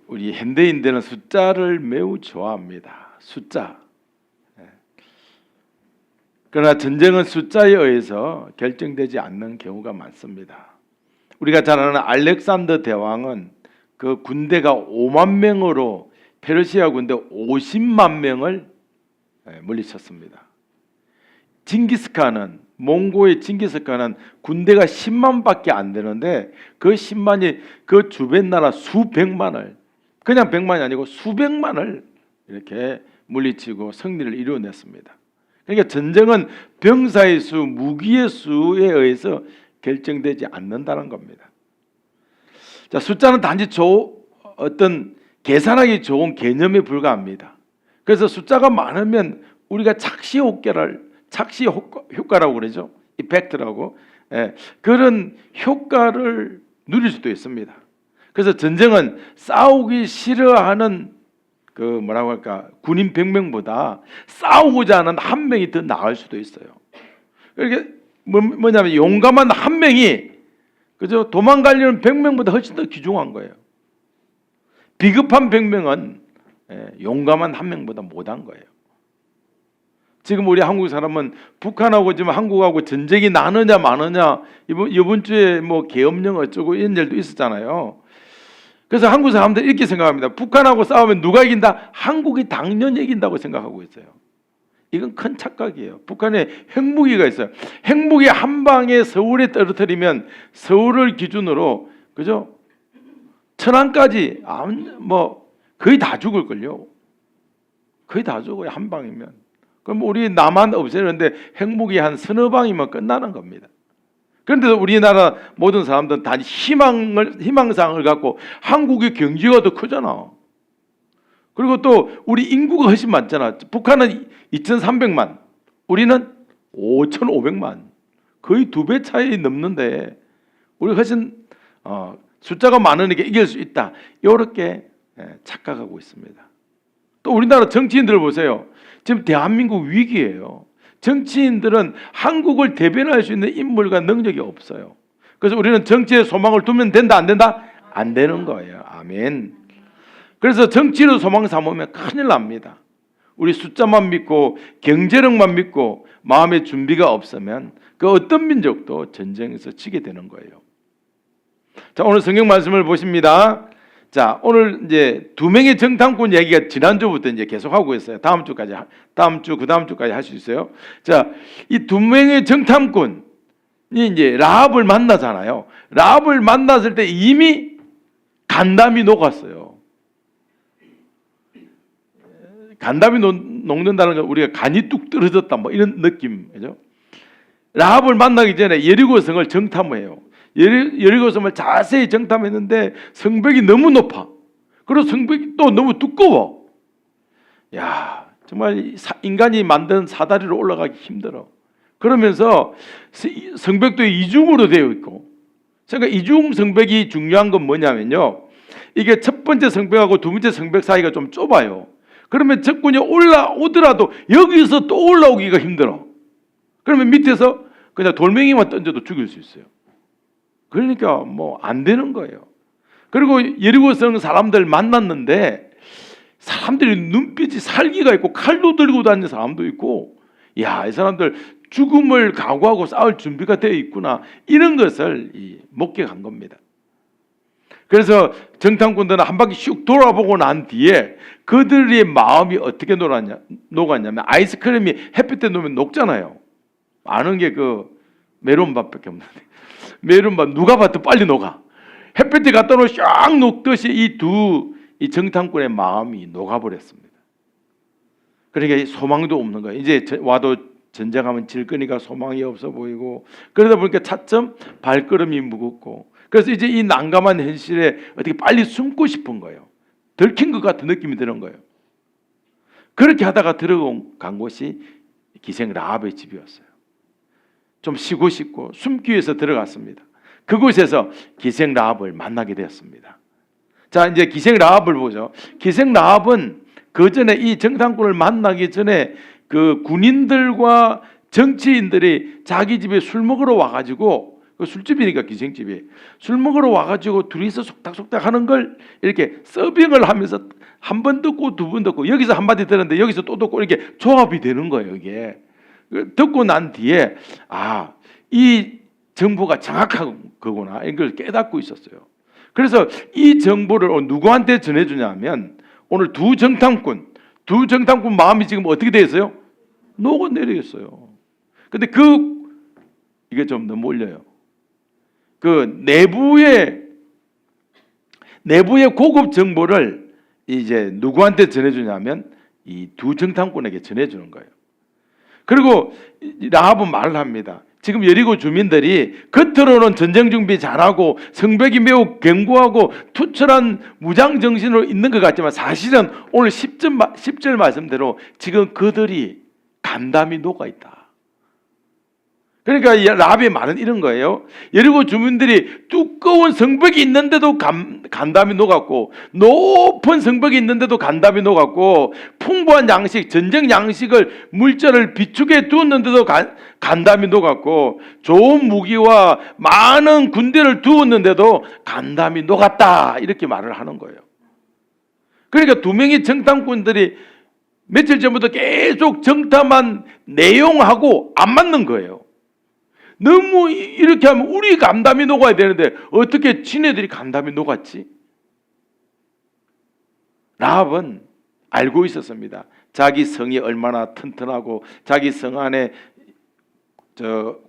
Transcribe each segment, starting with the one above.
우리 현대인들은 숫자를 매우 좋아합니다. 숫자. 그러나 전쟁은 숫자에 의해서 결정되지 않는 경우가 많습니다. 우리가 잘 아는 알렉산더 대왕은 그 군대가 5만 명으로 페르시아 군대 50만 명을 물리쳤습니다. 징기스칸은 몽고의 징기스칸은 군대가 10만밖에 안 되는데 그 10만이 그 주변 나라 수백만을, 그냥 100만이 아니고 수백만을 이렇게 물리치고 승리를 이루어냈습니다. 그러니까 전쟁은 병사의 수, 무기의 수에 의해서 결정되지 않는다는 겁니다. 자, 숫자는 단지 어떤 계산하기 좋은 개념에 불과합니다. 그래서 숫자가 많으면 우리가 착시 효과라고 그러죠. 이펙트라고. 그런 효과를 누릴 수도 있습니다. 그래서 전쟁은 싸우기 싫어하는 뭐라고 할까, 군인 100명보다 싸우고자 하는 한 명이 더 나을 수도 있어요. 그러니까 뭐냐면 용감한 한 명이 그죠, 도망가려는 100명보다 훨씬 더 귀중한 거예요. 비급한 100명은 용감한 한 명보다 못한 거예요. 지금 우리 한국 사람은 북한하고 지금 한국하고 전쟁이 나느냐 마느냐, 이번 주에 뭐 계엄령 어쩌고 이런 일도 있었잖아요. 그래서 한국 사람들 이렇게 생각합니다. 북한하고 싸우면 누가 이긴다? 한국이 당연히 이긴다고 생각하고 있어요. 이건 큰 착각이에요. 북한에 핵무기가 있어요. 핵무기 한 방에 서울에 떨어뜨리면 서울을 기준으로 그죠? 천안까지 뭐 거의 다 죽을걸요. 거의 다 죽어요, 한 방이면. 그럼 우리 남한 없애는데 핵무기 한 서너 방이면 끝나는 겁니다. 그런데 우리나라 모든 사람들은 단지 희망상을 갖고 한국의 경제가 더 크잖아. 그리고 또 우리 인구가 훨씬 많잖아. 북한은 2,300만, 우리는 5,500만, 거의 2배 차이 넘는데 우리 훨씬 숫자가 많으니까 이길 수 있다, 이렇게 착각하고 있습니다. 또 우리나라 정치인들 보세요. 지금 대한민국 위기예요. 정치인들은 한국을 대변할 수 있는 인물과 능력이 없어요. 그래서 우리는 정치에 소망을 두면 된다, 안 된다? 안 되는 거예요. 아멘. 그래서 정치로 소망 삼으면 큰일 납니다. 우리 숫자만 믿고 경제력만 믿고 마음의 준비가 없으면 그 어떤 민족도 전쟁에서 지게 되는 거예요. 자, 오늘 성경 말씀을 보십니다. 자, 오늘 이제 2명의 정탐꾼 얘기가 지난주부터 이제 계속하고 있어요. 다음 주, 그 다음 주까지 할 수 있어요. 자, 이 2명의 정탐꾼이 이제 라합을 만나잖아요. 라합을 만났을 때 이미 간담이 녹았어요. 간담이 녹는다는 건 우리가 간이 뚝 떨어졌다, 뭐 이런 느낌이죠. 라합을 만나기 전에 여리고성을 정탐해요. 여리고성을 자세히 정탐했는데 성벽이 너무 높아. 그리고 성벽이 또 너무 두꺼워. 야, 정말 인간이 만든 사다리로 올라가기 힘들어. 그러면서 성벽도 이중으로 되어 있고, 그러니까 이중 성벽이 중요한 건 뭐냐면요, 이게 첫 번째 성벽하고 두 번째 성벽 사이가 좀 좁아요. 그러면 적군이 올라오더라도 여기서 또 올라오기가 힘들어. 그러면 밑에서 그냥 돌멩이만 던져도 죽일 수 있어요. 그러니까 뭐 안 되는 거예요. 그리고 여리고성 사람들 만났는데 사람들이 눈빛이 살기가 있고 칼도 들고 다니는 사람도 있고, 야, 이 사람들 죽음을 각오하고 싸울 준비가 되어 있구나, 이런 것을 목격한 겁니다. 그래서 정탐꾼들은 한 바퀴 슉 돌아보고 난 뒤에 그들의 마음이 어떻게 녹았냐면 아이스크림이 햇빛에 놓으면 녹잖아요. 아는 게 그 메론밥밖에 없는데, 메론밥 누가 봐도 빨리 녹아. 햇빛에 갖다 놓으면 쫙 녹듯이 이 정탐꾼의 마음이 녹아버렸습니다. 그러니까 소망도 없는 거예요. 이제 와도 전쟁하면 질 거니까 소망이 없어 보이고, 그러다 보니까 차츰 발걸음이 무겁고, 그래서 이제 이 난감한 현실에 어떻게 빨리 숨고 싶은 거예요. 들킨 것 같은 느낌이 드는 거예요. 그렇게 하다가 들어간 곳이 기생 라합의 집이었어요. 좀 쉬고 싶고 숨기 위해서 들어갔습니다. 그곳에서 기생 라합을 만나게 되었습니다. 자, 이제 기생 라합을 보죠. 기생 라합은 그 전에 이 정탐꾼을 만나기 전에 그 군인들과 정치인들이 자기 집에 술 먹으러 와가지고 그 술집이니까 기생집이 술 먹으러 와가지고 둘이서 속닥속닥 하는 걸 이렇게 서빙을 하면서 한 번 듣고 두 번 듣고 여기서 한마디 들었는데 여기서 또 듣고 이렇게 조합이 되는 거예요. 이게 듣고 난 뒤에 이 정보가 정확한 거구나 이걸 깨닫고 있었어요. 그래서 이 정보를 누구한테 전해주냐면 오늘 두 정탐꾼 마음이 지금 어떻게 되어 있어요? 녹아내려 있어요. 근데 이게 좀 너무 올려요. 그 내부의 고급 정보를 이제 누구한테 전해주냐면 이 두 정탐꾼에게 전해주는 거예요. 그리고 라합은 말을 합니다. 지금 여리고 주민들이 겉으로는 전쟁 준비 잘하고 성벽이 매우 견고하고 투철한 무장 정신으로 있는 것 같지만 사실은 오늘 10절 말씀대로 지금 그들이 간담이 녹아 있다. 그러니까 라합의 말은 이런 거예요. 여리고 주민들이 두꺼운 성벽이 있는데도 간담이 녹았고 높은 성벽이 있는데도 간담이 녹았고 풍부한 양식, 전쟁 양식을 물자를 비축해 두었는데도 간담이 녹았고 좋은 무기와 많은 군대를 두었는데도 간담이 녹았다 이렇게 말을 하는 거예요. 그러니까 두 명의 정탐꾼들이 며칠 전부터 계속 정탐한 내용하고 안 맞는 거예요. 너무 이렇게 하면 우리 간담이 녹아야 되는데 어떻게 지네들이 간담이 녹았지? 라합은 알고 있었습니다. 자기 성이 얼마나 튼튼하고 자기 성 안에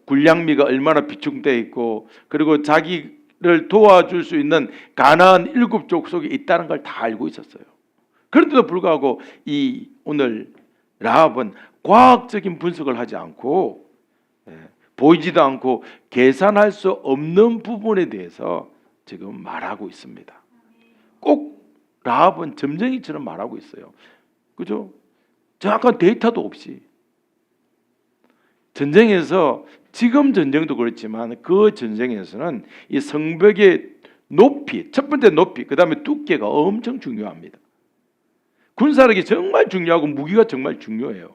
군량미가 얼마나 비축되어 있고 그리고 자기를 도와줄 수 있는 가나안 7족 속에 있다는 걸 다 알고 있었어요. 그런데도 불구하고 오늘 라합은 과학적인 분석을 하지 않고 보이지도 않고 계산할 수 없는 부분에 대해서 지금 말하고 있습니다. 꼭 라합은 점쟁이처럼 말하고 있어요. 그죠? 정확한 데이터도 없이 전쟁에서 지금 전쟁도 그렇지만 그 전쟁에서는 이 성벽의 높이, 첫 번째 높이, 그 다음에 두께가 엄청 중요합니다. 군사력이 정말 중요하고 무기가 정말 중요해요.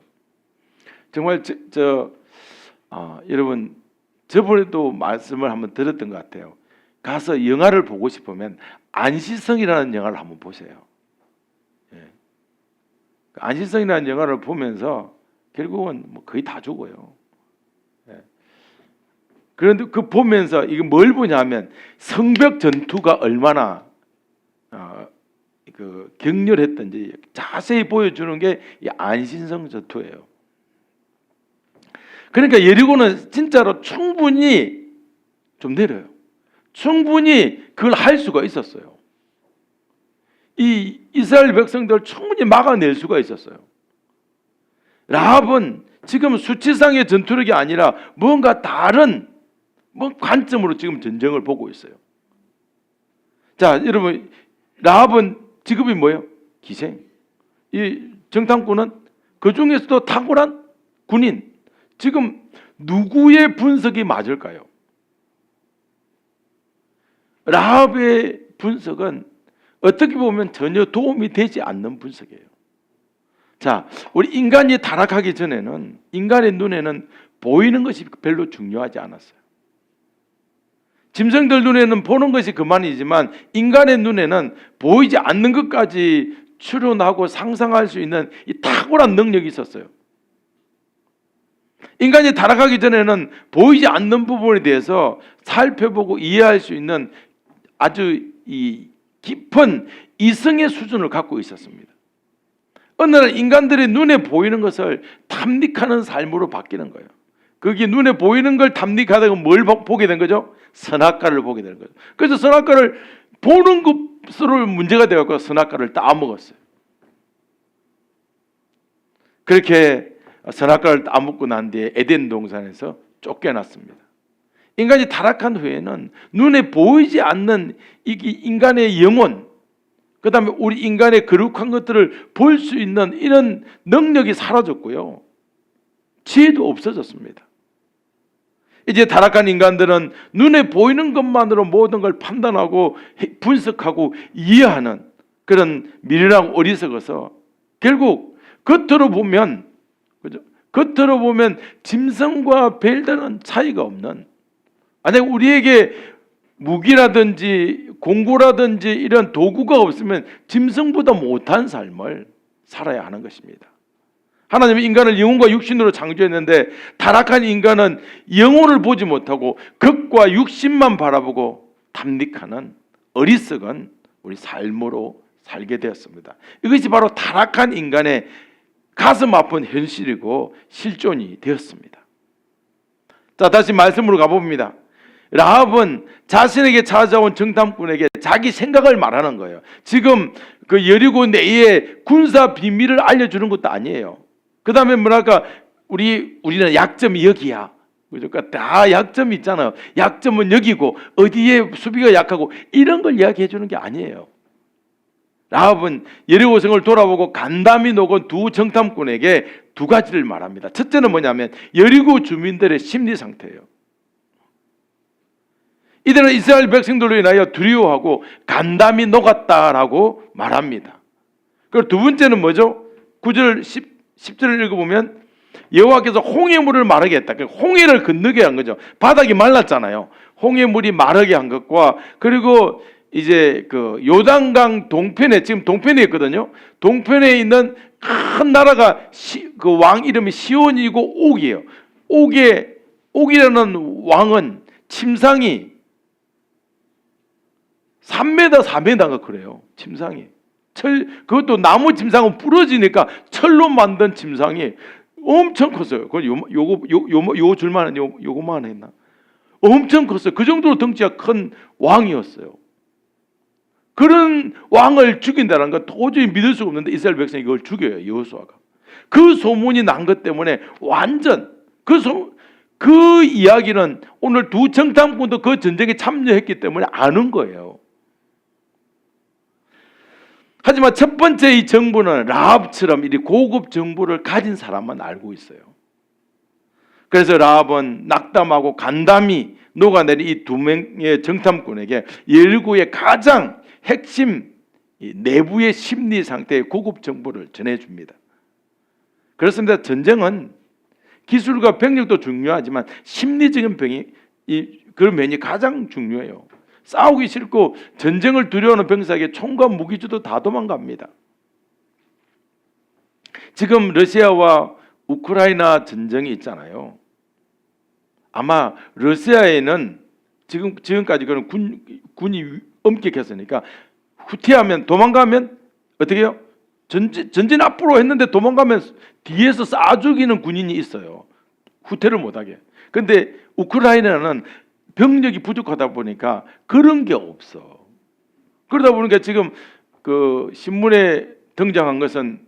정말 여러분 저번에도 말씀을 한번 들었던 것 같아요. 가서 영화를 보고 싶으면 안시성이라는 영화를 한번 보세요. 안시성이라는 영화를 보면서 결국은 거의 다 죽어요. 그런데 그 보면서 이거 뭘 보냐면 성벽 전투가 얼마나 격렬했던지 자세히 보여주는 게 이 안신성 전투예요. 그러니까 여리고는 진짜로 충분히 좀 내려요. 충분히 그걸 할 수가 있었어요. 이 이스라엘 백성들을 충분히 막아낼 수가 있었어요. 라합은 지금 수치상의 전투력이 아니라 뭔가 다른 관점으로 지금 전쟁을 보고 있어요. 자, 여러분 라합은 직업이 뭐예요? 기생. 이 정탐꾼은 그 중에서도 탁월한 군인. 지금 누구의 분석이 맞을까요? 라합의 분석은 어떻게 보면 전혀 도움이 되지 않는 분석이에요. 자, 우리 인간이 타락하기 전에는 인간의 눈에는 보이는 것이 별로 중요하지 않았어요. 짐승들 눈에는 보는 것이 그만이지만 인간의 눈에는 보이지 않는 것까지 추론하고 상상할 수 있는 이 탁월한 능력이 있었어요. 인간이 타락하기 전에는 보이지 않는 부분에 대해서 살펴보고 이해할 수 있는 아주 깊은 이성의 수준을 갖고 있었습니다. 어느 날 인간들의 눈에 보이는 것을 탐닉하는 삶으로 바뀌는 거예요. 그게 눈에 보이는 걸 탐닉하다가 뭘 보게 된 거죠? 선악과를 보게 되는 거죠. 그래서 선악과를 보는 것으로 문제가 되어서 선악과를 따먹었어요. 그렇게 선악과를 따먹고 난 뒤에 에덴 동산에서 쫓겨났습니다. 인간이 타락한 후에는 눈에 보이지 않는 인간의 영혼, 그 다음에 우리 인간의 거룩한 것들을 볼 수 있는 이런 능력이 사라졌고요. 지혜도 없어졌습니다. 이제 타락한 인간들은 눈에 보이는 것만으로 모든 걸 판단하고 분석하고 이해하는 그런 미련하고 어리석어서 결국 겉으로 보면, 그죠? 겉으로 보면 짐승과 별다른 차이가 없는 만약 우리에게 무기라든지 공구라든지 이런 도구가 없으면 짐승보다 못한 삶을 살아야 하는 것입니다. 하나님은 인간을 영혼과 육신으로 창조했는데 타락한 인간은 영혼을 보지 못하고 극과 육신만 바라보고 탐닉하는 어리석은 우리 삶으로 살게 되었습니다. 이것이 바로 타락한 인간의 가슴 아픈 현실이고 실존이 되었습니다. 자, 다시 말씀으로 가봅니다. 라합은 자신에게 찾아온 정탐꾼에게 자기 생각을 말하는 거예요. 지금 그 여리고 내의 군사 비밀을 알려주는 것도 아니에요. 그 다음에 뭐랄까, 우리는 약점이 여기야. 그러니까 다 약점이 있잖아요. 약점은 여기고 어디에 수비가 약하고 이런 걸 이야기해 주는 게 아니에요. 라합은 여리고성을 돌아보고 간담이 녹은 두 정탐꾼에게 두 가지를 말합니다. 첫째는 뭐냐면 여리고 주민들의 심리 상태예요. 이들은 이스라엘 백성들로 인하여 두려워하고 간담이 녹았다라고 말합니다. 그리고 두 번째는 뭐죠? 9절 10절을 읽어보면 여호와께서 홍해물을 마르게 했다. 홍해를 건너게 한 거죠. 바닥이 말랐잖아요. 홍해물이 마르게 한 것과 그리고 이제 그 요단강 동편에 지금 동편에 있거든요. 동편에 있는 큰 나라가 그 왕 이름이 시온이고 옥이에요. 옥이라는 왕은 침상이 3m, 4m가 그래요. 침상이. 그것도 나무 침상은 부러지니까 철로 만든 침상이 엄청 컸어요. 그건 요 줄만 요거만 했나? 엄청 컸어요. 그 정도로 덩치가 큰 왕이었어요. 그런 왕을 죽인다는 건 도저히 믿을 수가 없는데 이스라엘 백성이 이걸 죽여요. 여호수아가. 그 소문이 난 것 때문에 완전 그 이야기는 오늘 두 정탐꾼도 그 전쟁에 참여했기 때문에 아는 거예요. 하지만 첫 번째 이 정보는 라합처럼 이 고급 정보를 가진 사람만 알고 있어요. 그래서 라합은 낙담하고 간담이 녹아내린 이 두 명의 정탐꾼에게 열구의 가장 핵심 내부의 심리 상태의 고급 정보를 전해줍니다. 그렇습니다. 전쟁은 기술과 병력도 중요하지만 심리적인 그런 면이 가장 중요해요. 싸우기 싫고 전쟁을 두려워하는 병사에게 총과 무기 줘도 다 도망갑니다. 지금 러시아와 우크라이나 전쟁이 있잖아요. 아마 러시아에는 지금까지 그런 군이 엄격했으니까 후퇴하면 도망가면 어떻게 해요? 전진 앞으로 했는데 도망가면 뒤에서 쏴 죽이는 군인이 있어요. 후퇴를 못하게. 그런데 우크라이나는 병력이 부족하다 보니까 그런 게 없어. 그러다 보니까 지금 그 신문에 등장한 것은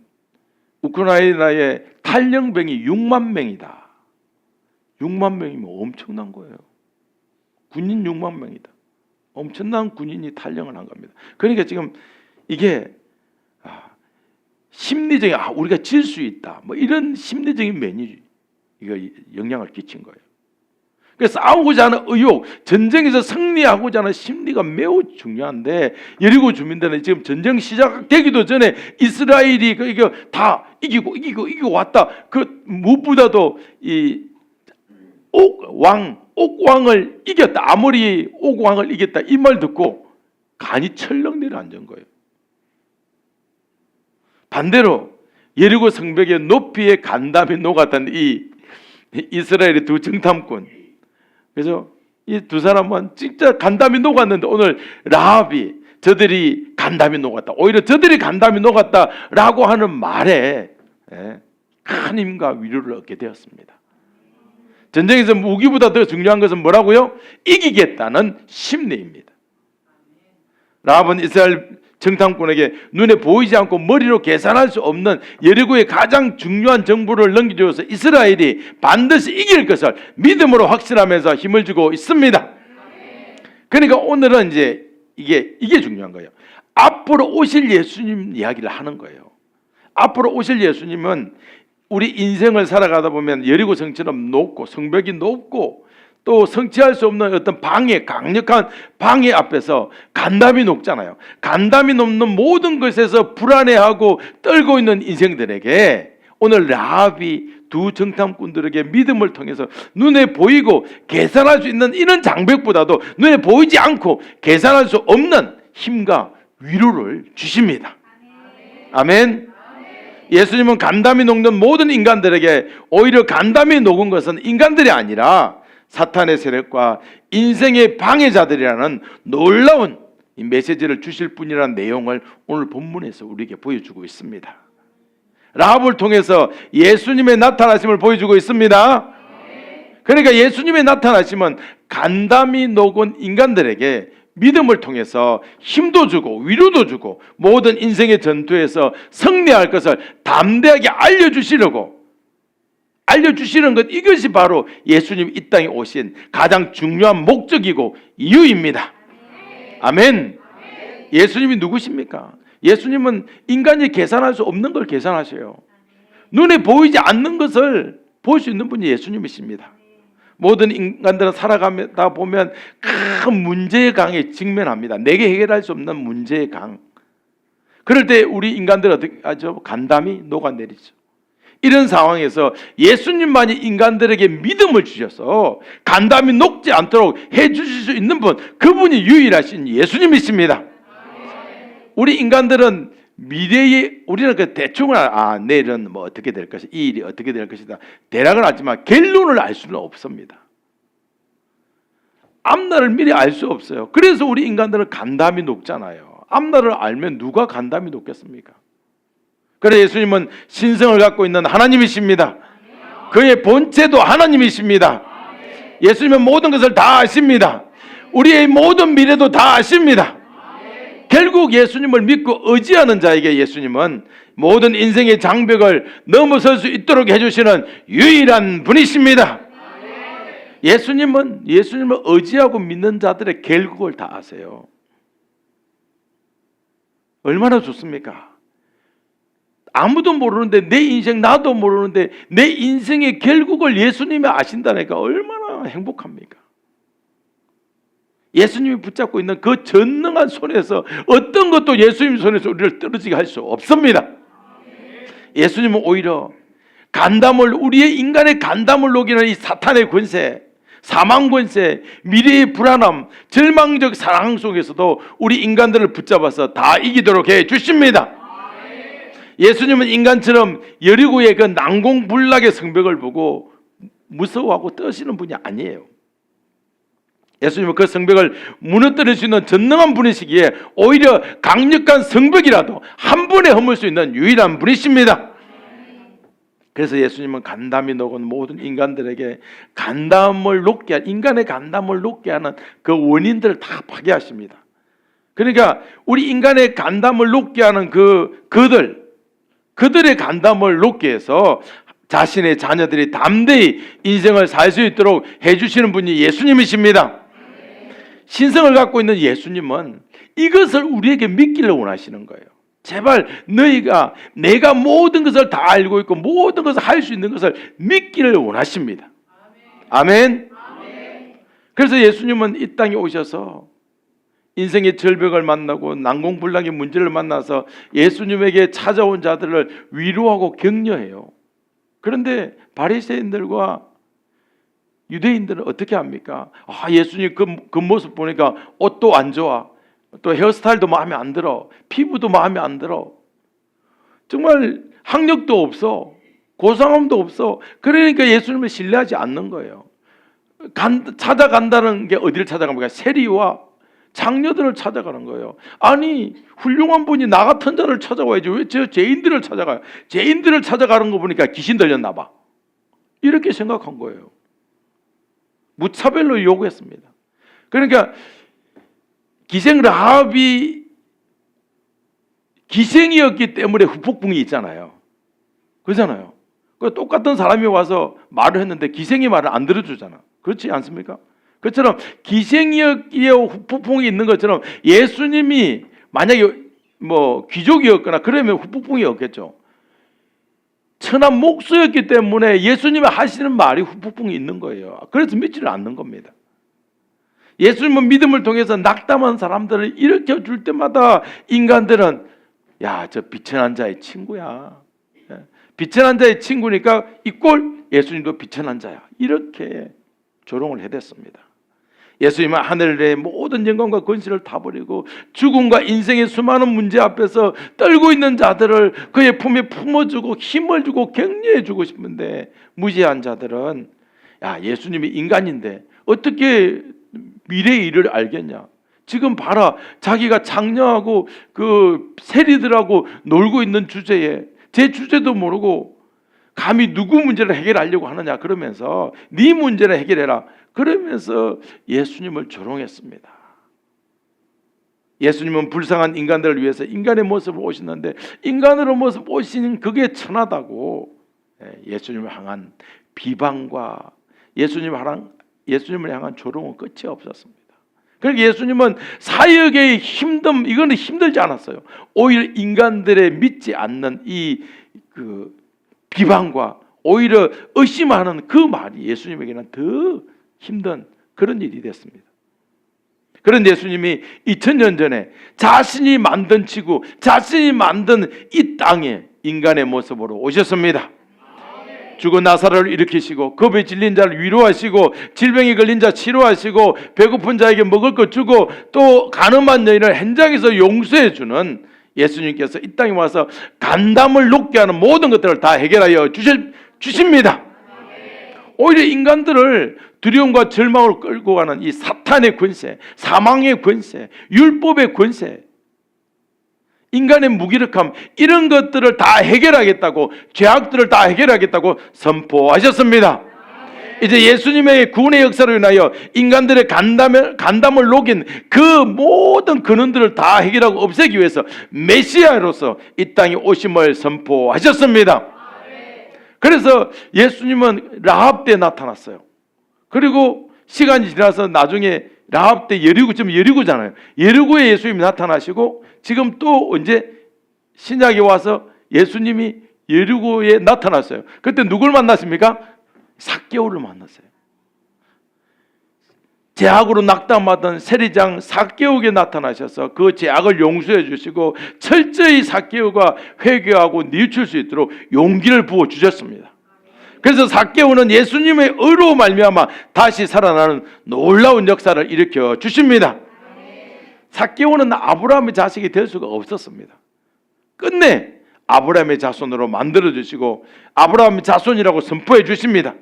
우크라이나의 탈영병이 6만 명이다. 6만 명이면 엄청난 거예요. 군인 6만 명이다. 엄청난 군인이 탈영을 한 겁니다. 그러니까 지금 이게 심리적인 우리가 질 수 있다. 뭐 이런 심리적인 면이 이거 영향을 끼친 거예요. 그래서 싸우고자 하는 의욕, 전쟁에서 승리하고자 하는 심리가 매우 중요한데 여리고 주민들은 지금 전쟁 시작되기도 전에 이스라엘이 이거 다 이기고 왔다. 그 무엇보다도 이 옥왕을 이겼다. 아무리 옥왕을 이겼다 이 말 듣고 간이 철렁 내려앉은 거예요. 반대로 여리고 성벽의 높이에 간담이 녹았던 이 이스라엘의 두 정탐꾼, 그래서 이 두 사람은 진짜 간담이 녹았는데 오늘 라합이 저들이 간담이 녹았다. 오히려 저들이 간담이 녹았다라고 하는 말에 큰 힘과 위로를 얻게 되었습니다. 전쟁에서 무기보다 더 중요한 것은 뭐라고요? 이기겠다는 심리입니다. 라합은 이스라엘 정탐꾼에게 눈에 보이지 않고 머리로 계산할 수 없는 여리고의 가장 중요한 정보를 넘겨줘서 이스라엘이 반드시 이길 것을 믿음으로 확신하면서 힘을 주고 있습니다. 그러니까 오늘은 이제 이게 중요한 거예요. 앞으로 오실 예수님 이야기를 하는 거예요. 앞으로 오실 예수님은 우리 인생을 살아가다 보면 여리고 성처럼 높고 성벽이 높고 또 성취할 수 없는 어떤 강력한 방해 앞에서 간담이 녹잖아요. 간담이 녹는 모든 것에서 불안해하고 떨고 있는 인생들에게 오늘 라합이 두 정탐꾼들에게 믿음을 통해서 눈에 보이고 계산할 수 있는 이런 장벽보다도 눈에 보이지 않고 계산할 수 없는 힘과 위로를 주십니다. 아멘. 예수님은 간담이 녹는 모든 인간들에게 오히려 간담이 녹은 것은 인간들이 아니라 사탄의 세력과 인생의 방해자들이라는 놀라운 이 메시지를 주실 분이라는 내용을 오늘 본문에서 우리에게 보여주고 있습니다. 라합을 통해서 예수님의 나타나심을 보여주고 있습니다. 그러니까 예수님의 나타나심은 간담이 녹은 인간들에게 믿음을 통해서 힘도 주고 위로도 주고 모든 인생의 전투에서 승리할 것을 담대하게 알려주시는 것, 이것이 바로 예수님 이 땅에 오신 가장 중요한 목적이고 이유입니다. 아멘. 예수님이 누구십니까? 예수님은 인간이 계산할 수 없는 걸 계산하셔요. 눈에 보이지 않는 것을 볼 수 있는 분이 예수님이십니다. 모든 인간들은 살아가다 보면 큰 문제의 강에 직면합니다. 내게 해결할 수 없는 문제의 강. 그럴 때 우리 인간들은 어떻게 하죠? 간담이 녹아내리죠. 이런 상황에서 예수님만이 인간들에게 믿음을 주셔서 간담이 녹지 않도록 해주실 수 있는 분, 그분이 유일하신 예수님이십니다. 우리 인간들은 미래에 우리는 그 대충은 내일은 뭐 어떻게 될 것이다, 이 일이 어떻게 될 것이다 대략은 알지만 결론을 알 수는 없습니다. 앞날을 미리 알 수 없어요. 그래서 우리 인간들은 간담이 녹잖아요. 앞날을 알면 누가 간담이 녹겠습니까? 그래 예수님은 신성을 갖고 있는 하나님이십니다. 그의 본체도 하나님이십니다. 예수님은 모든 것을 다 아십니다. 우리의 모든 미래도 다 아십니다. 결국 예수님을 믿고 의지하는 자에게 예수님은 모든 인생의 장벽을 넘어설 수 있도록 해주시는 유일한 분이십니다. 예수님을 의지하고 믿는 자들의 결국을 다 아세요. 얼마나 좋습니까? 아무도 모르는데, 내 인생 나도 모르는데 내 인생의 결국을 예수님이 아신다니까 얼마나 행복합니까? 예수님이 붙잡고 있는 그 전능한 손에서 어떤 것도 예수님 손에서 우리를 떨어지게 할 수 없습니다. 예수님은 오히려 우리의 인간의 간담을 녹이는 이 사탄의 권세, 사망 권세, 미래의 불안함, 절망적 상황 속에서도 우리 인간들을 붙잡아서 다 이기도록 해 주십니다. 예수님은 인간처럼 여리고의 그 난공불락의 성벽을 보고 무서워하고 떠시는 분이 아니에요. 예수님은 그 성벽을 무너뜨릴 수 있는 전능한 분이시기에 오히려 강력한 성벽이라도 한 번에 허물 수 있는 유일한 분이십니다. 그래서 예수님은 간담이 녹은 모든 인간들에게 인간의 간담을 녹게 하는 그 원인들을 다 파괴하십니다. 그러니까 우리 인간의 간담을 녹게 하는 그들의 간담을 녹게 해서 자신의 자녀들이 담대히 인생을 살 수 있도록 해주시는 분이 예수님이십니다. 신성을 갖고 있는 예수님은 이것을 우리에게 믿기를 원하시는 거예요. 제발 내가 모든 것을 다 알고 있고 모든 것을 할 수 있는 것을 믿기를 원하십니다. 아멘. 그래서 예수님은 이 땅에 오셔서 인생의 절벽을 만나고 난공불락의 문제를 만나서 예수님에게 찾아온 자들을 위로하고 격려해요. 그런데 바리새인들과 유대인들은 어떻게 합니까? 예수님 그 모습 보니까 옷도 안 좋아, 또 헤어스타일도 마음에 안 들어, 피부도 마음에 안 들어, 정말 학력도 없어, 고상함도 없어. 그러니까 예수님을 신뢰하지 않는 거예요. 찾아간다는 게 어디를 찾아갑니까? 세리와 장녀들을 찾아가는 거예요. 아니 훌륭한 분이 나 같은 자를 찾아와야지 왜 저 죄인들을 찾아가요? 죄인들을 찾아가는 거 보니까 귀신 들렸나 봐, 이렇게 생각한 거예요. 무차별로 요구했습니다. 그러니까 기생 라합이 기생이었기 때문에 후폭풍이 있잖아요. 그렇잖아요. 똑같은 사람이 와서 말을 했는데 기생이 말을 안 들어주잖아. 그렇지 않습니까? 그처럼 기생이었기에 후폭풍이 있는 것처럼 예수님이 만약에 뭐 귀족이었거나 그러면 후폭풍이 없겠죠. 천한 목수였기 때문에 예수님이 하시는 말이 후폭풍이 있는 거예요. 그래서 믿지를 않는 겁니다. 예수님은 믿음을 통해서 낙담한 사람들을 일으켜 줄 때마다 인간들은 저 비천한 자의 친구야, 비천한 자의 친구니까 이 꼴 예수님도 비천한 자야. 이렇게 조롱을 해댔습니다. 예수님은 하늘의 모든 영광과 권세를 다 버리고 죽음과 인생의 수많은 문제 앞에서 떨고 있는 자들을 그의 품에 품어주고 힘을 주고 격려해 주고 싶은데, 무지한 자들은 야, 예수님이 인간인데 어떻게 미래의 일을 알겠냐, 지금 봐라, 자기가 장녀하고 그 세리들하고 놀고 있는 주제에 제 주제도 모르고 감히 누구 문제를 해결하려고 하느냐, 그러면서 네 문제를 해결해라, 그러면서 예수님을 조롱했습니다. 예수님은 불쌍한 인간들을 위해서 인간의 모습을 오셨는데 인간으로 모습 오신 그게 천하다고 예수님을 향한 비방과 예수님을 향한 조롱은 끝이 없었습니다. 그러니까 예수님은 사역의 이거는 힘들지 않았어요. 오히려 인간들의 믿지 않는 이 비방과 오히려 의심하는 그 말이 예수님에게는 더 힘든 그런 일이 됐습니다. 그런 예수님이 2000년 전에 자신이 만든 지구, 자신이 만든 이 땅에 인간의 모습으로 오셨습니다. 죽은 나사로를 일으키시고 겁에 질린 자를 위로하시고 질병에 걸린 자 치료하시고 배고픈 자에게 먹을 것 주고 또 간음한 여인을 현장에서 용서해 주는 예수님께서 이 땅에 와서 간담을 녹게 하는 모든 것들을 다 해결하여 주십니다. 오히려 인간들을 두려움과 절망으로 끌고 가는 이 사탄의 권세, 사망의 권세, 율법의 권세, 인간의 무기력함, 이런 것들을 다 해결하겠다고, 죄악들을 다 해결하겠다고 선포하셨습니다. 이제 예수님의 구원의 역사로 인하여 인간들의 간담을 녹인 그 모든 근원들을 다 해결하고 없애기 위해서 메시아로서 이 땅에 오심을 선포하셨습니다. 그래서 예수님은 라합 때 나타났어요. 그리고 시간이 지나서 나중에 라합 때 여리고잖아요. 여리고에 예수님이 나타나시고 지금 또 언제 신약에 와서 예수님이 여리고에 나타났어요. 그때 누굴 만났습니까? 삭개오를 만났어요. 죄악으로 낙담하던 세리장 삭개오에게 나타나셔서 그 죄악을 용서해 주시고 철저히 삭개오가 회개하고 뉘우칠 수 있도록 용기를 부어 주셨습니다. 그래서 삭개오는 예수님의 의로 말미암아 다시 살아나는 놀라운 역사를 일으켜 주십니다. 삭개오는 아브라함의 자식이 될 수가 없었습니다. 끝내 아브라함의 자손으로 만들어 주시고 아브라함의 자손이라고 선포해 주십니다.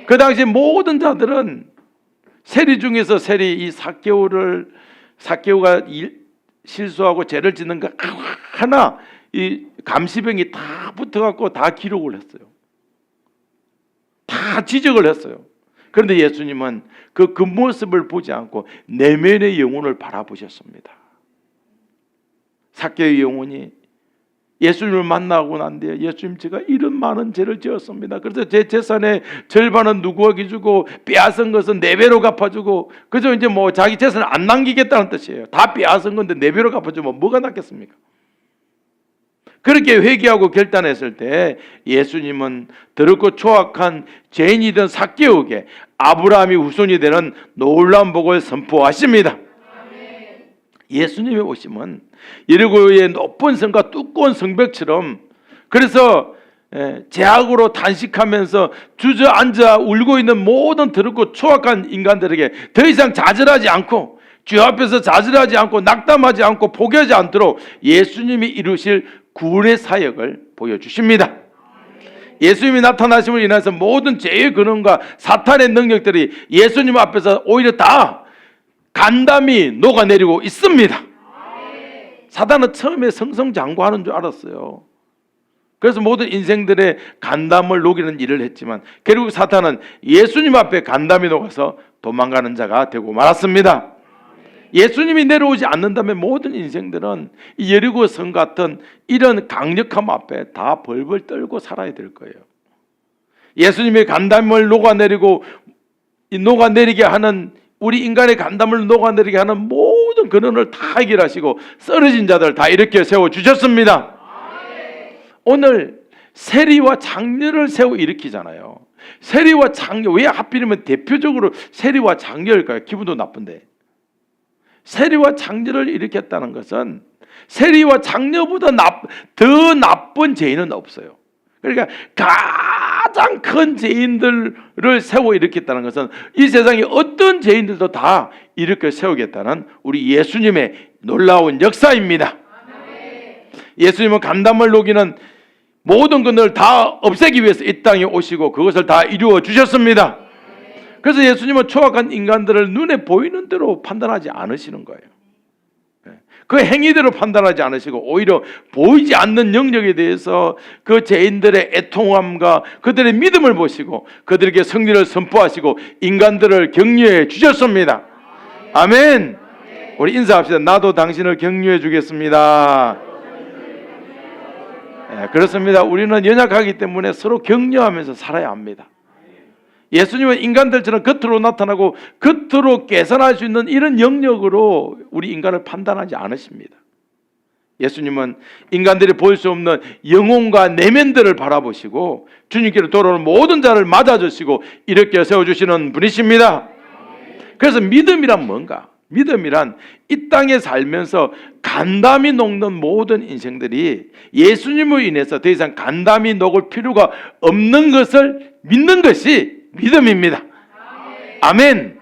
그 당시 모든 자들은 세리 중에서 이 삭개오가 실수하고 죄를 짓는 거 하나 이 감시병이 다 붙어갖고 다 기록을 했어요. 다 지적을 했어요. 그런데 예수님은 그 모습을 보지 않고 내면의 영혼을 바라보셨습니다. 삭개오의 영혼이 예수님을 만나고 난 뒤에 예수님, 제가 이런 많은 죄를 지었습니다. 그래서 제 재산의 절반은 누구에게 주고 빼앗은 것은 4배로 갚아주고, 그저 이제 뭐 자기 재산을 안 남기겠다는 뜻이에요. 다 빼앗은 건데 4배로 갚아주면 뭐가 낫겠습니까? 그렇게 회개하고 결단했을 때 예수님은 더럽고 초악한 죄인이던 삭개오에게 아브라함이 후손이 되는 놀라운 복을 선포하십니다. 예수님의 오심은 여리고의 높은 성과 두꺼운 성벽처럼, 그래서 죄악으로 단식하면서 주저앉아 울고 있는 모든 더럽고 초악한 인간들에게 더 이상 좌절하지 않고 주 앞에서 좌절하지 않고 낙담하지 않고 포기하지 않도록 예수님이 이루실 구원의 사역을 보여주십니다. 예수님이 나타나심으로 인해서 모든 죄의 근원과 사탄의 능력들이 예수님 앞에서 오히려 다 간담이 녹아내리고 있습니다. 사탄은 처음에 승승장구하는 줄 알았어요. 그래서 모든 인생들의 간담을 녹이는 일을 했지만 결국 사탄은 예수님 앞에 간담이 녹아서 도망가는 자가 되고 말았습니다. 예수님이 내려오지 않는다면 모든 인생들은 이 여리고 성 같은 이런 강력함 앞에 다 벌벌 떨고 살아야 될 거예요. 예수님의 간담을 녹아내리게 하는, 우리 인간의 간담을 녹아내리게 하는 모든 근원을 다 해결하시고 쓰러진 자들 다 일으켜 세워주셨습니다. 오늘 세리와 장녀를 세워 일으키잖아요. 세리와 장녀, 왜 하필이면 대표적으로 세리와 장녀일까요? 기분도 나쁜데. 세리와 장녀를 일으켰다는 것은 세리와 장녀보다 더 나쁜 죄인은 없어요. 그러니까 가장 큰 죄인들을 세워 일으켰다는 것은 이 세상에 어떤 죄인들도 다 일으켜 세우겠다는 우리 예수님의 놀라운 역사입니다. 예수님은 간담을 녹이는 모든 것을 다 없애기 위해서 이 땅에 오시고 그것을 다 이루어 주셨습니다. 그래서 예수님은 초악한 인간들을 눈에 보이는 대로 판단하지 않으시는 거예요. 그 행위대로 판단하지 않으시고 오히려 보이지 않는 영역에 대해서 그 죄인들의 애통함과 그들의 믿음을 보시고 그들에게 승리를 선포하시고 인간들을 격려해 주셨습니다. 아멘. 우리 인사합시다. 나도 당신을 격려해 주겠습니다. 네, 그렇습니다. 우리는 연약하기 때문에 서로 격려하면서 살아야 합니다. 예수님은 인간들처럼 겉으로 나타나고 겉으로 계산할 수 있는 이런 영역으로 우리 인간을 판단하지 않으십니다. 예수님은 인간들이 볼 수 없는 영혼과 내면들을 바라보시고 주님께로 돌아오는 모든 자를 맞아주시고 일으켜 세워주시는 분이십니다. 그래서 믿음이란 뭔가? 믿음이란 이 땅에 살면서 간담이 녹는 모든 인생들이 예수님으로 인해서 더 이상 간담이 녹을 필요가 없는 것을 믿는 것이 믿음입니다. 아멘.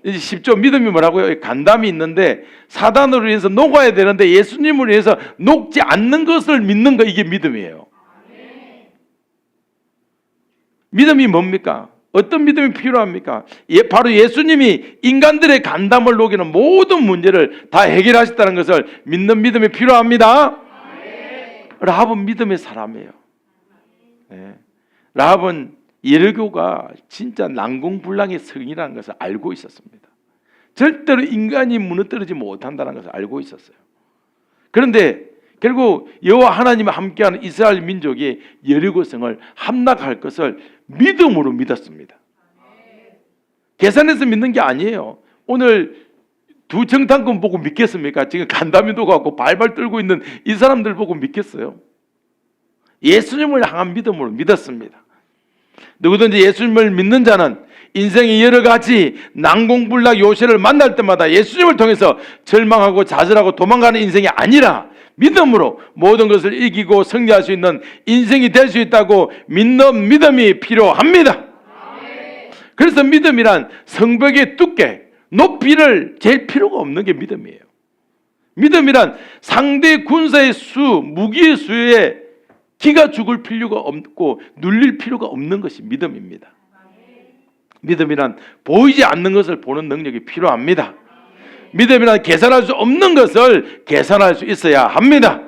이제 쉽죠? 믿음이 뭐라고요? 간담이 있는데 사단으로 인해서 녹아야 되는데 예수님으로 인해서 녹지 않는 것을 믿는 거, 이게 믿음이에요. 믿음이 뭡니까? 어떤 믿음이 필요합니까? 바로 예수님이 인간들의 간담을 녹이는 모든 문제를 다 해결하셨다는 것을 믿는 믿음이 필요합니다. 라합은 믿음의 사람이에요. 네. 라합은 예리고가 진짜 난공불락의 성이라는 것을 알고 있었습니다. 절대로 인간이 무너뜨리지 못한다는 것을 알고 있었어요. 그런데 결국 여호와 하나님과 함께하는 이스라엘 민족이 여리고성을 함락할 것을 믿음으로 믿었습니다. 계산해서 믿는 게 아니에요. 오늘 두 정탐꾼 보고 믿겠습니까? 지금 간담이 녹아갖고 발발 떨고 있는 이 사람들 보고 믿겠어요? 예수님을 향한 믿음으로 믿었습니다. 누구든지 예수님을 믿는 자는 인생의 여러 가지 난공불락 요새를 만날 때마다 예수님을 통해서 절망하고 좌절하고 도망가는 인생이 아니라 믿음으로 모든 것을 이기고 승리할 수 있는 인생이 될 수 있다고 믿는 믿음이 필요합니다. 그래서 믿음이란 성벽의 두께, 높이를 잴 필요가 없는 게 믿음이에요. 믿음이란 상대 군사의 수, 무기의 수에 기가 죽을 필요가 없고 눌릴 필요가 없는 것이 믿음입니다. 믿음이란 보이지 않는 것을 보는 능력이 필요합니다. 믿음이란 계산할 수 없는 것을 계산할 수 있어야 합니다.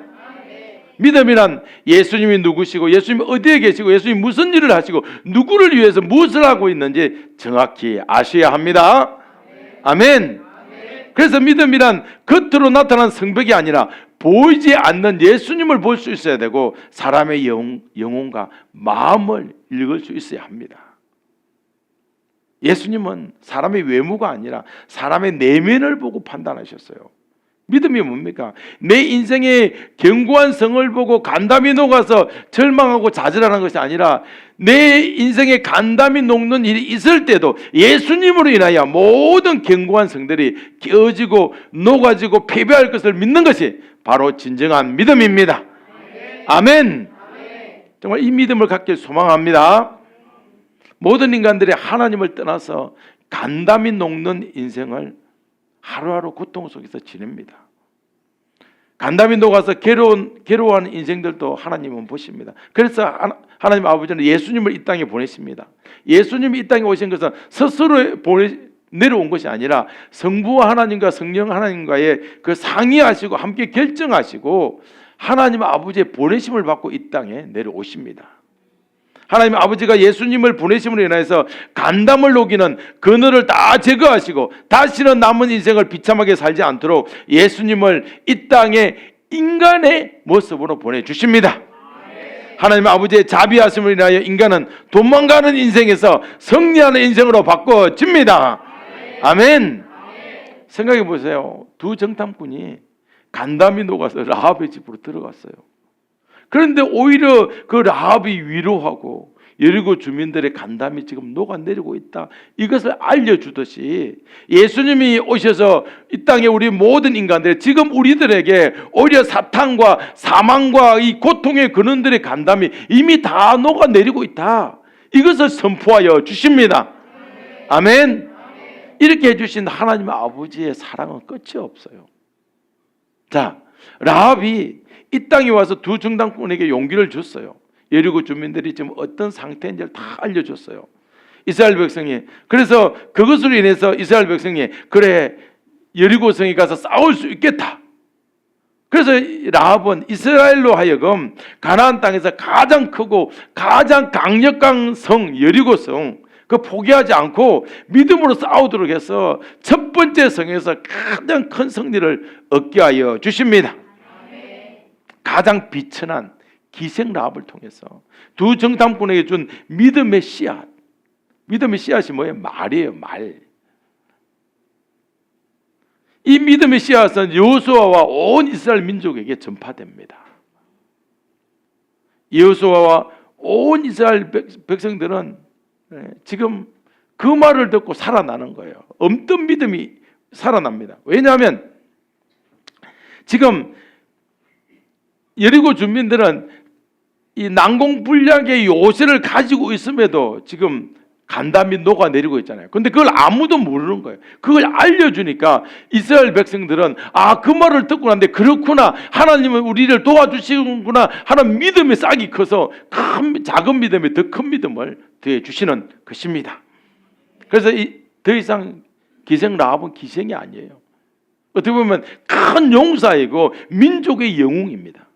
믿음이란 예수님이 누구시고 예수님이 어디에 계시고 예수님이 무슨 일을 하시고 누구를 위해서 무엇을 하고 있는지 정확히 아셔야 합니다. 아멘. 그래서 믿음이란 겉으로 나타난 성벽이 아니라 보이지 않는 예수님을 볼 수 있어야 되고 사람의 영혼과 마음을 읽을 수 있어야 합니다. 예수님은 사람의 외모가 아니라 사람의 내면을 보고 판단하셨어요. 믿음이 뭡니까? 내 인생의 견고한 성을 보고 간담이 녹아서 절망하고 좌절하는 것이 아니라 내 인생에 간담이 녹는 일이 있을 때도 예수님으로 인하여 모든 견고한 성들이 깨어지고 녹아지고 패배할 것을 믿는 것이 바로 진정한 믿음입니다. 아멘. 정말 이 믿음을 갖길 소망합니다. 모든 인간들이 하나님을 떠나서 간담이 녹는 인생을 하루하루 고통 속에서 지냅니다. 간담이 녹아서 괴로워하는 인생들도 하나님은 보십니다. 그래서 하나님 아버지는 예수님을 이 땅에 보내십니다. 예수님이 이 땅에 오신 것은 스스로 내려온 것이 아니라 성부와 하나님과 성령 하나님과의 그 상의하시고 함께 결정하시고 하나님 아버지의 보내심을 받고 이 땅에 내려오십니다. 하나님 아버지가 예수님을 보내심으로 인해서 간담을 녹이는 그늘을 다 제거하시고 다시는 남은 인생을 비참하게 살지 않도록 예수님을 이 땅에 인간의 모습으로 보내주십니다. 하나님 아버지의 자비하심을 인하여 인간은 도망가는 인생에서 승리하는 인생으로 바꿔집니다. 아멘. 생각해 보세요. 두 정탐꾼이 간담이 녹아서 라합의 집으로 들어갔어요. 그런데 오히려 그 라합이 위로하고 여리고 주민들의 간담이 지금 녹아내리고 있다. 이것을 알려주듯이 예수님이 오셔서 이 땅에 우리 모든 인간들, 지금 우리들에게 오히려 사탄과 사망과 이 고통의 근원들의 간담이 이미 다 녹아내리고 있다. 이것을 선포하여 주십니다. 아멘. 이렇게 해주신 하나님 아버지의 사랑은 끝이 없어요. 자, 라합이 이 땅에 와서 두 정탐꾼에게 용기를 줬어요. 여리고 주민들이 지금 어떤 상태인지를 다 알려줬어요. 이스라엘 백성이. 그래서 그것으로 인해서 이스라엘 백성이 그래 여리고 성에 가서 싸울 수 있겠다. 그래서 라합은 이스라엘로 하여금 가나안 땅에서 가장 크고 가장 강력한 성 여리고 성 그 포기하지 않고 믿음으로 싸우도록 해서 첫 번째 성에서 가장 큰 승리를 얻게 하여 주십니다. 가장 비천한 기생 라합을 통해서 두 정탐꾼에게 준 믿음의 씨앗. 믿음의 씨앗이 뭐예요? 말이에요. 말. 이 믿음의 씨앗은 여호수아와 온 이스라엘 민족에게 전파됩니다. 여호수아와 온 이스라엘 백성들은 지금 그 말을 듣고 살아나는 거예요. 엄떤 믿음이 살아납니다. 왜냐하면 지금 여리고 주민들은 이 난공불락의 요새를 가지고 있음에도 지금 간담이 녹아내리고 있잖아요. 근데 그걸 아무도 모르는 거예요. 그걸 알려주니까 이스라엘 백성들은 아, 그 말을 듣고 났는데 그렇구나, 하나님은 우리를 도와주시는구나 하는 믿음의 싹이 커서 작은 믿음에 더 큰 믿음을 더해 주시는 것입니다. 그래서 더 이상 기생 라합은 기생이 아니에요. 어떻게 보면 큰 용사이고 민족의 영웅입니다.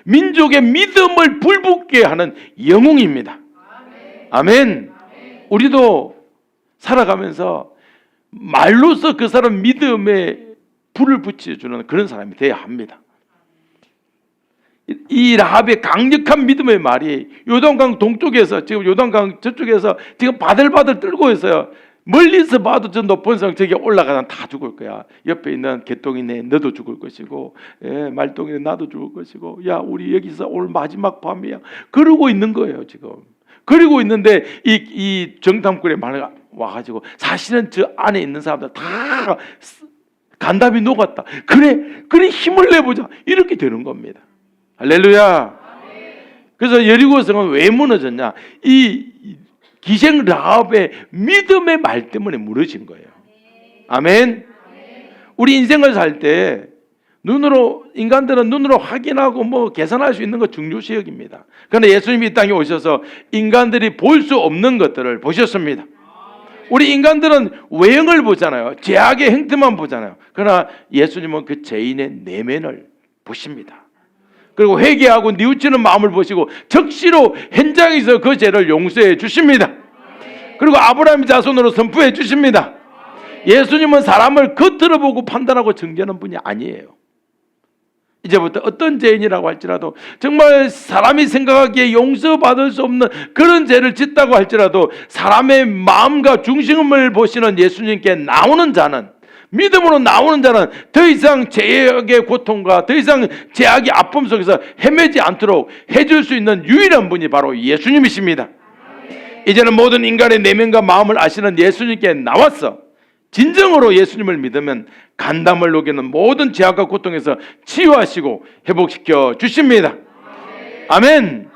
민족의 믿음을 불붙게 하는 영웅입니다. 아멘. 우리도 살아가면서 말로서 그 사람 믿음에 불을 붙여주는 그런 사람이 되어야 합니다. 이 라합의 강력한 믿음의 말이 요단강 동쪽에서, 지금 요단강 저쪽에서 지금 바들바들 떨고 있어요. 멀리서 봐도 저 높은 성 저기 올라가면 다 죽을 거야. 옆에 있는 개똥이네 너도 죽을 것이고, 말똥이네 나도 죽을 것이고, 야 우리 여기서 오늘 마지막 밤이야. 그러고 있는 거예요 지금. 그리고 있는데 이 정탐꾼의 말이 와가지고 사실은 저 안에 있는 사람들 다 간담이 녹았다. 그래 힘을 내보자. 이렇게 되는 겁니다. 할렐루야. 그래서 여리고성은 왜 무너졌냐? 이 기생 라합의 믿음의 말 때문에 무너진 거예요. 아멘. 우리 인생을 살 때 인간들은 눈으로 확인하고 뭐 계산할 수 있는 거 중요시 여깁니다. 그런데 예수님이 이 땅에 오셔서 인간들이 볼 수 없는 것들을 보셨습니다. 우리 인간들은 외형을 보잖아요. 죄악의 행태만 보잖아요. 그러나 예수님은 그 죄인의 내면을 보십니다. 그리고 회개하고 뉘우치는 마음을 보시고 적시로 현장에서 그 죄를 용서해 주십니다. 그리고 아브라함의 자손으로 선포해 주십니다. 예수님은 사람을 겉으로 보고 판단하고 정죄하는 분이 아니에요. 이제부터 어떤 죄인이라고 할지라도, 정말 사람이 생각하기에 용서받을 수 없는 그런 죄를 짓다고 할지라도 사람의 마음과 중심을 보시는 예수님께 나오는 자는, 믿음으로 나오는 자는 더 이상 죄악의 고통과 더 이상 죄악의 아픔 속에서 헤매지 않도록 해줄 수 있는 유일한 분이 바로 예수님이십니다. 이제는 모든 인간의 내면과 마음을 아시는 예수님께 나와서 진정으로 예수님을 믿으면 간담을 녹이는 모든 죄악과 고통에서 치유하시고 회복시켜 주십니다. 아멘.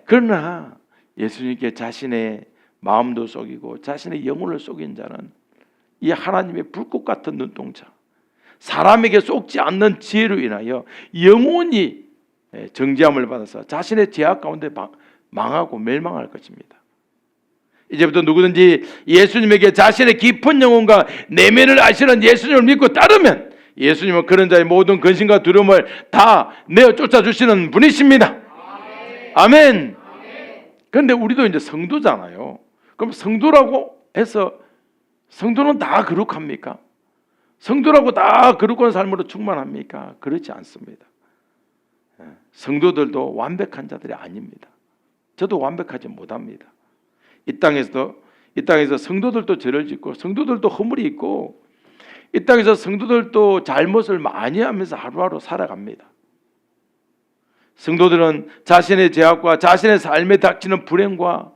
그러나 예수님께 자신의 마음도 속이고 자신의 영혼을 속인 자는 이 하나님의 불꽃 같은 눈동자, 사람에게 속지 않는 지혜로 인하여 영원히 정죄함을 받아서 자신의 죄악 가운데 망하고 멸망할 것입니다. 이제부터 누구든지 예수님에게 자신의 깊은 영혼과 내면을 아시는 예수님을 믿고 따르면 예수님은 그런 자의 모든 근심과 두려움을 다 내어 쫓아주시는 분이십니다. 아멘. 그런데 우리도 이제 성도잖아요. 그럼 성도라고 해서 성도는 다 거룩합니까? 성도라고 다 거룩한 삶으로 충만합니까? 그렇지 않습니다. 성도들도 완벽한 자들이 아닙니다. 저도 완벽하지 못합니다. 이 땅에서 성도들도 죄를 짓고 성도들도 허물이 있고 이 땅에서 성도들도 잘못을 많이 하면서 하루하루 살아갑니다. 성도들은 자신의 죄악과 자신의 삶에 닥치는 불행과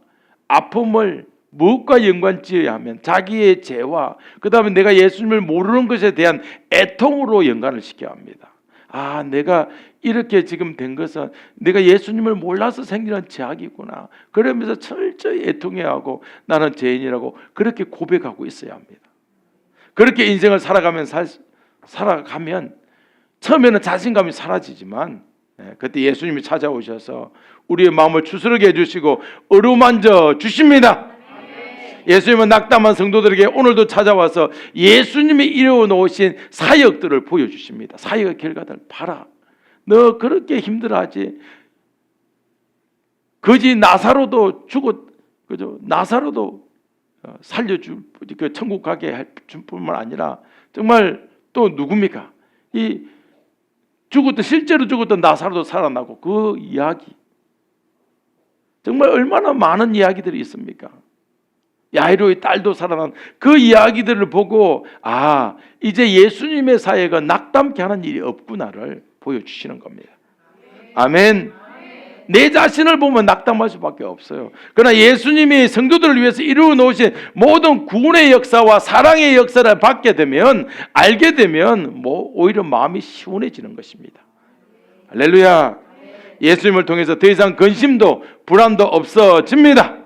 아픔을 무엇과 연관지어야 하면 자기의 죄와 그 다음에 내가 예수님을 모르는 것에 대한 애통으로 연관을 시켜야 합니다. 아, 내가 이렇게 지금 된 것은 내가 예수님을 몰라서 생기는 죄악이구나. 그러면서 철저히 애통해야 하고 나는 죄인이라고 그렇게 고백하고 있어야 합니다. 그렇게 인생을 살아가면 처음에는 자신감이 사라지지만 그때 예수님이 찾아오셔서 우리의 마음을 추스르게 해주시고 어루만져 주십니다. 예수님은 낙담한 성도들에게 오늘도 찾아와서 예수님이 이루어놓으신 사역들을 보여주십니다. 사역의 결과들 봐라. 너 그렇게 힘들어하지. 거지 나사로도 그죠? 나사로도 살려줄 그 천국 가게 할 뿐만 아니라 정말 또 누굽니까? 이 실제로 죽었던 나사로도 살아나고 그 이야기 정말 얼마나 많은 이야기들이 있습니까? 야이로의 딸도 살아난 그 이야기들을 보고 아, 이제 예수님의 사역은 낙담케 하는 일이 없구나를 보여주시는 겁니다. 아멘. 내 자신을 보면 낙담할 수밖에 없어요. 그러나 예수님이 성도들을 위해서 이루어 놓으신 모든 구원의 역사와 사랑의 역사를 받게 되면 알게 되면 오히려 마음이 시원해지는 것입니다. 할렐루야. 예수님을 통해서 더 이상 근심도 불안도 없어집니다.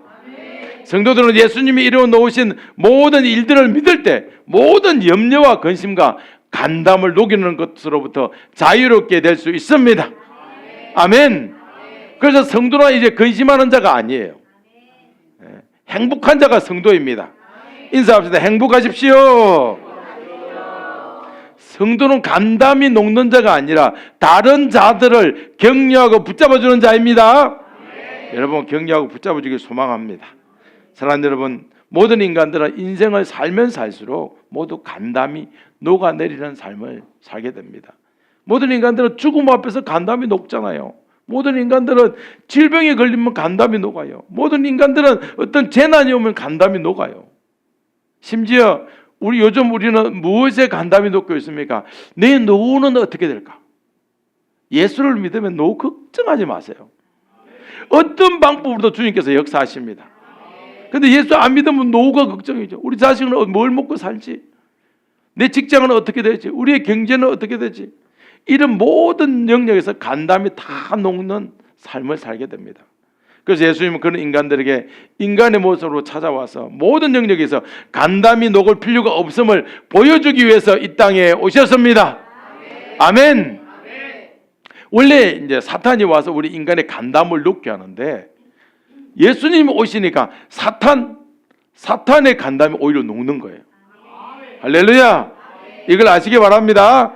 성도들은 예수님이 이루어 놓으신 모든 일들을 믿을 때 모든 염려와 근심과 간담을 녹이는 것으로부터 자유롭게 될 수 있습니다. 아멘. 그래서 성도는 이제 근심하는 자가 아니에요. 행복한 자가 성도입니다. 인사합시다. 행복하십시오. 성도는 간담이 녹는 자가 아니라 다른 자들을 격려하고 붙잡아주는 자입니다. 여러분 격려하고 붙잡아주길 소망합니다. 사랑하는 여러분, 모든 인간들은 인생을 살면 살수록 모두 간담이 녹아내리는 삶을 살게 됩니다. 모든 인간들은 죽음 앞에서 간담이 녹잖아요. 모든 인간들은 질병에 걸리면 간담이 녹아요. 모든 인간들은 어떤 재난이 오면 간담이 녹아요. 심지어 요즘 우리는 무엇에 간담이 녹고 있습니까? 내 노후는 어떻게 될까? 예수를 믿으면 노후 걱정하지 마세요. 어떤 방법으로도 주님께서 역사하십니다. 근데 예수 안 믿으면 노후가 걱정이죠. 우리 자식은 뭘 먹고 살지? 내 직장은 어떻게 되지? 우리의 경제는 어떻게 되지? 이런 모든 영역에서 간담이 다 녹는 삶을 살게 됩니다. 그래서 예수님은 그런 인간들에게 인간의 모습으로 찾아와서 모든 영역에서 간담이 녹을 필요가 없음을 보여주기 위해서 이 땅에 오셨습니다. 아멘. 원래 이제 사탄이 와서 우리 인간의 간담을 녹게 하는데 예수님이 오시니까 사탄의 간담이 오히려 녹는 거예요. 할렐루야. 이걸 아시기 바랍니다.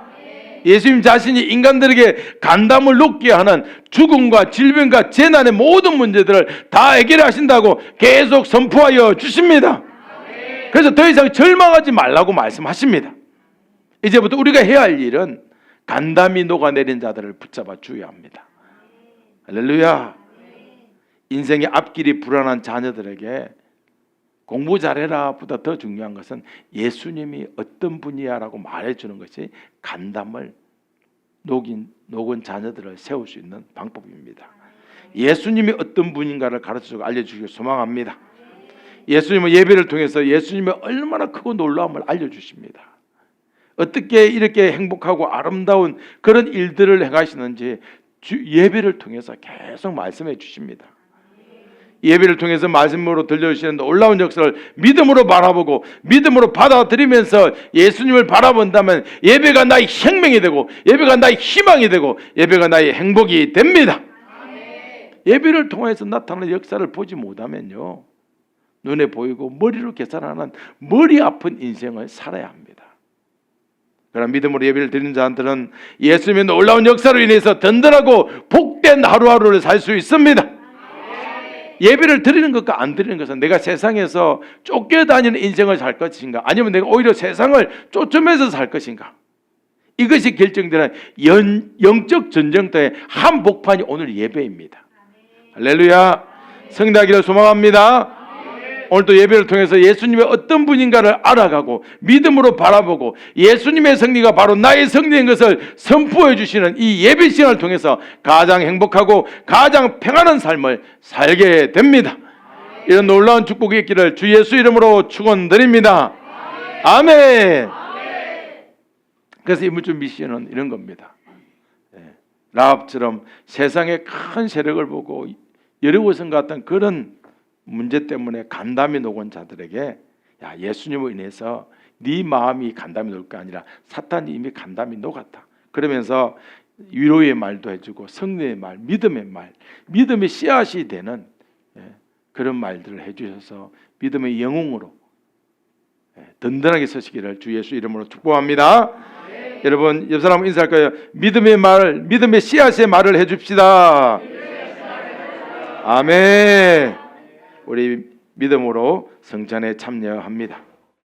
예수님 자신이 인간들에게 간담을 녹게 하는 죽음과 질병과 재난의 모든 문제들을 다 해결하신다고 계속 선포하여 주십니다. 그래서 더 이상 절망하지 말라고 말씀하십니다. 이제부터 우리가 해야 할 일은 간담이 녹아내린 자들을 붙잡아 주어야 합니다. 할렐루야. 인생의 앞길이 불안한 자녀들에게 공부 잘해라 보다 더 중요한 것은 예수님이 어떤 분이야 라고 말해주는 것이 간담을 녹은 자녀들을 세울 수 있는 방법입니다. 예수님이 어떤 분인가를 가르쳐주고 알려주시길 소망합니다. 예수님은 예배를 통해서 예수님의 얼마나 크고 놀라움을 알려주십니다. 어떻게 이렇게 행복하고 아름다운 그런 일들을 행하시는지 예배를 통해서 계속 말씀해 주십니다. 예배를 통해서 말씀으로 들려주시는 놀라운 역사를 믿음으로 바라보고 믿음으로 받아들이면서 예수님을 바라본다면 예배가 나의 생명이 되고 예배가 나의 희망이 되고 예배가 나의 행복이 됩니다. 예배를 통해서 나타나는 역사를 보지 못하면요, 눈에 보이고 머리로 계산하는 머리 아픈 인생을 살아야 합니다. 그러나 믿음으로 예배를 드리는 자들은 예수님의 놀라운 역사로 인해서 든든하고 복된 하루하루를 살 수 있습니다. 예배를 드리는 것과 안 드리는 것은 내가 세상에서 쫓겨다니는 인생을 살 것인가, 아니면 내가 오히려 세상을 쫓으면서 살 것인가, 이것이 결정되는 영적 전쟁터의 한복판이 오늘 예배입니다. 할렐루야. 성대하기를 소망합니다. 오늘도 예배를 통해서 예수님의 어떤 분인가를 알아가고 믿음으로 바라보고 예수님의 승리가 바로 나의 승리인 것을 선포해 주시는 이 예배 시간을 통해서 가장 행복하고 가장 평안한 삶을 살게 됩니다. 이런 놀라운 축복이 있기를 주 예수 이름으로 축원드립니다. 아멘. 그래서 이번 주 미션은 이런 겁니다. 라합처럼 세상의 큰 세력을 보고 여리고성 같은 그런 문제 때문에 간담이 녹은 자들에게 야, 예수님으로 인해서 네 마음이 간담이 녹을 게 아니라 사탄이 이미 간담이 녹았다. 그러면서 위로의 말도 해주고 승리의 말, 믿음의 씨앗이 되는 그런 말들을 해주셔서 믿음의 영웅으로 든든하게 서시기를 주 예수 이름으로 축복합니다. 여러분 옆 사람 인사할 거예요. 믿음의 말, 믿음의 씨앗의 말을 해줍시다. 아멘. 우리 믿음으로 성찬에 참여합니다.